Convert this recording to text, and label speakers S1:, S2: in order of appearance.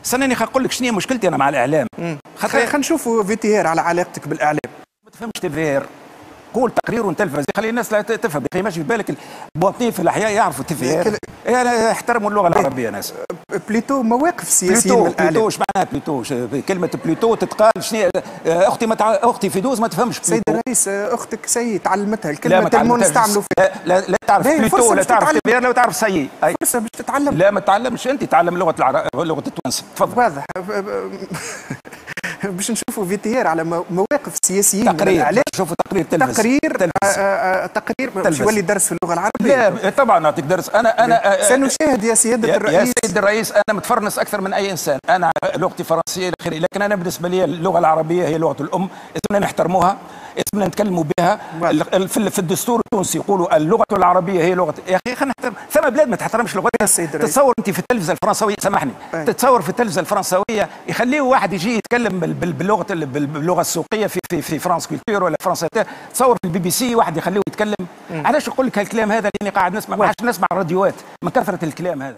S1: استناني نقول لك شنو هي مشكلتي انا مع الاعلام.
S2: خلينا نشوفوا فيتيير على علاقتك بالاعلام.
S1: ما تفهمش تيفير، قول تقرير وتلفزي، خلي الناس لا تفهم. يا اخي ماشي في بالك المواطنين في الاحياء يعرفوا تيفير، يحترموا اللغه العربيه ناس.
S2: بليتو مواقف سياسيه من الاعلام.
S1: بليتو اش معناها بليتو؟ كلمه بليتو تتقال شنو؟ اختي اختي في دوز ما تفهمش بليتو.
S2: سيد الرئيس اختك سي تعلمتها الكلمه تلمو نستعملوا فيها.
S1: لا تعرف بليتو، لا تعرف تيفير، لا تعرف سي.
S2: فرصه باش تتعلم.
S1: لا ما تتعلمش، انت تعلم لغه لغه التوانسه. تفضل.
S2: واضح. باش نشوفوا فيتيير على مواقف سياسيين
S1: تقرير
S2: من الاعلام.
S1: نشوفوا تقرير تلفزي.
S2: تقرير باش يولي درس في اللغه العربيه.
S1: لا طبعا نعطيك درس. انا
S2: سنشاهد يا سياده الرئيس.
S1: يا سيد الرئيس انا متفرنس اكثر من اي انسان، انا لغتي فرنسيه الى لكن انا بالنسبه لي اللغه العربيه هي لغه الام، لازمنا نحترموها، لازمنا نتكلموا بها. في الدستور التونسي يقولوا اللغه العربيه هي لغه. يا اخي خلينا نحترم، ثم بلاد ما تحترمش لغتها. تصور انت في التلفزه الفرنسويه، سامحني، تتصور في التلفزه الفرنسويه يخليوا واحد يجي يتكلم باللغه السوقيه في فرانس كولتور ولا فرنسا، تصور في البي بي سي واحد يخليه يتكلم. علاش نقول لك هالكلام هذا؟ لاني قاعد نسمع، ما عادش نسمع الراديوات من كثره الكلام هذا.